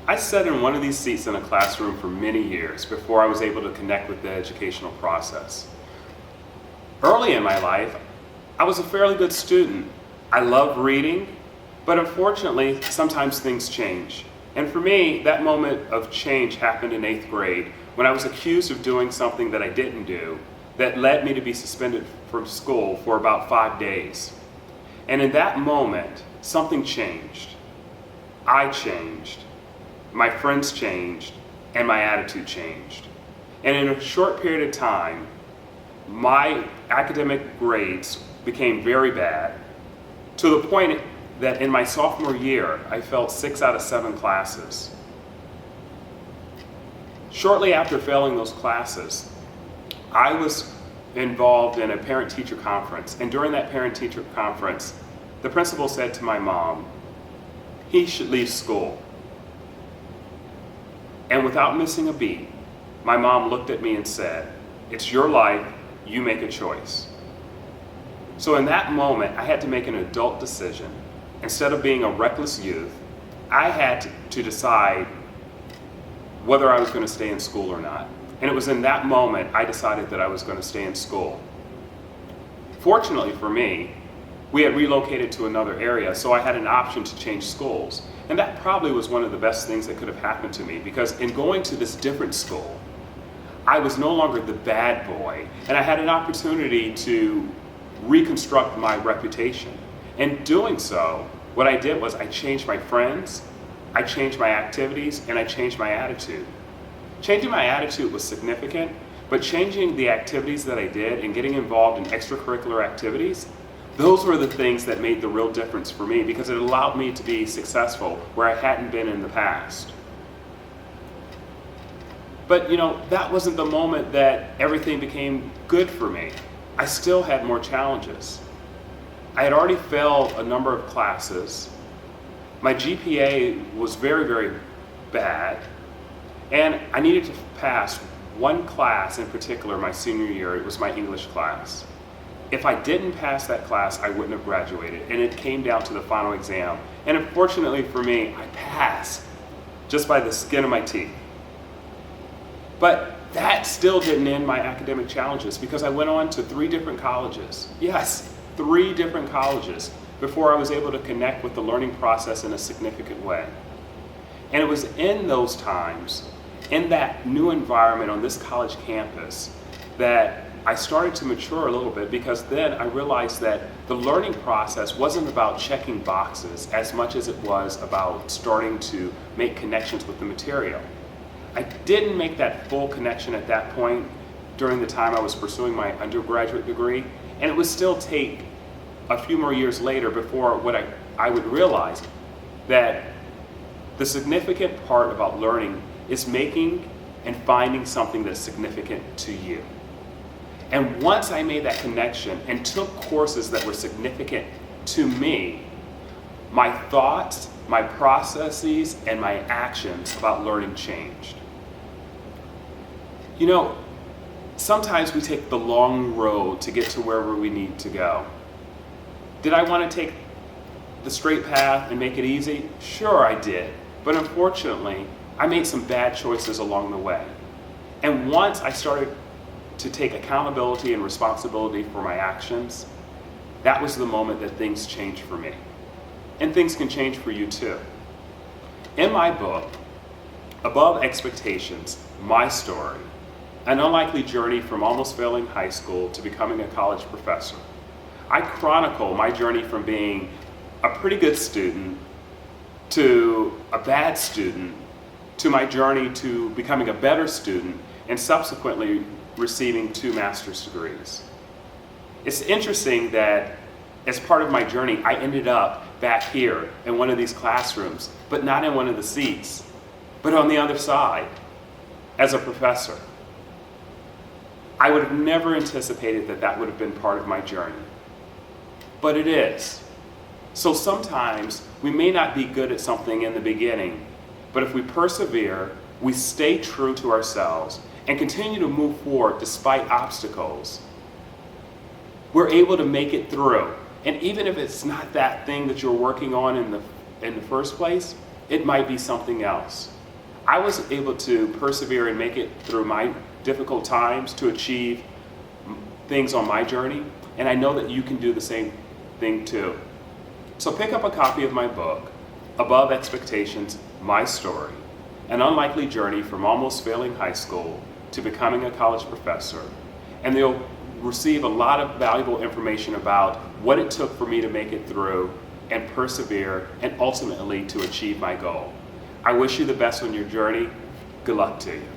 I sat in one of these seats in a classroom for many years before I was able to connect with the educational process. Early in my life, I was a fairly good student. I loved reading, but unfortunately, sometimes things change. And for me, that moment of change happened in 8th grade when I was accused of doing something that I didn't do that led me to be suspended from school for about 5 days. And in that moment, something changed. I changed. My friends changed, and my attitude changed. And in a short period of time, my academic grades became very bad, to the point that in my sophomore year, I failed 6 out of 7 classes. Shortly after failing those classes, I was involved in a parent-teacher conference, and during that parent-teacher conference, the principal said to my mom, he should leave school. And without missing a beat, my mom looked at me and said, it's your life, you make a choice. So in that moment, I had to make an adult decision. Instead of being a reckless youth, I had to decide whether I was going to stay in school or not. And it was in that moment I decided that I was going to stay in school. Fortunately for me, we had relocated to another area, so I had an option to change schools. And that probably was one of the best things that could have happened to me, because in going to this different school, I was no longer the bad boy, and I had an opportunity to reconstruct my reputation. In doing so, what I did was I changed my friends, I changed my activities, and I changed my attitude. Changing my attitude was significant, but changing the activities that I did and getting involved in extracurricular activities, those were the things that made the real difference for me, because it allowed me to be successful where I hadn't been in the past. But that wasn't the moment that everything became good for me. I still had more challenges. I had already failed a number of classes. My GPA was very, very bad. And I needed to pass one class in particular my senior year. It was my English class. If I didn't pass that class, I wouldn't have graduated. And it came down to the final exam. And unfortunately for me, I passed just by the skin of my teeth. But that still didn't end my academic challenges, because I went on to 3 different colleges. Yes, 3 different colleges before I was able to connect with the learning process in a significant way. And it was in those times, in that new environment on this college campus, that I started to mature a little bit, because then I realized that the learning process wasn't about checking boxes as much as it was about starting to make connections with the material. I didn't make that full connection at that point during the time I was pursuing my undergraduate degree, and it would still take a few more years later before I would realize that the significant part about learning is making and finding something that's significant to you. And once I made that connection and took courses that were significant to me, my thoughts, my processes, and my actions about learning changed. Sometimes we take the long road to get to wherever we need to go. Did I want to take the straight path and make it easy? Sure, I did. But unfortunately, I made some bad choices along the way. And once I started to take accountability and responsibility for my actions, that was the moment that things changed for me. And things can change for you too. In my book, Above Expectations, My Story, an unlikely journey from almost failing high school to becoming a college professor, I chronicle my journey from being a pretty good student to a bad student to my journey to becoming a better student and subsequently receiving 2 master's degrees. It's interesting that as part of my journey, I ended up back here in one of these classrooms, but not in one of the seats, but on the other side as a professor. I would have never anticipated that that would have been part of my journey, but it is. So sometimes we may not be good at something in the beginning, but if we persevere, we stay true to ourselves and continue to move forward despite obstacles, we're able to make it through. And even if it's not that thing that you're working on in the first place, it might be something else. I was able to persevere and make it through my difficult times to achieve things on my journey, and I know that you can do the same thing too. So pick up a copy of my book, Above Expectations, My Story, an unlikely journey from almost failing high school to becoming a college professor, and you'll receive a lot of valuable information about what it took for me to make it through and persevere and ultimately to achieve my goal. I wish you the best on your journey. Good luck to you.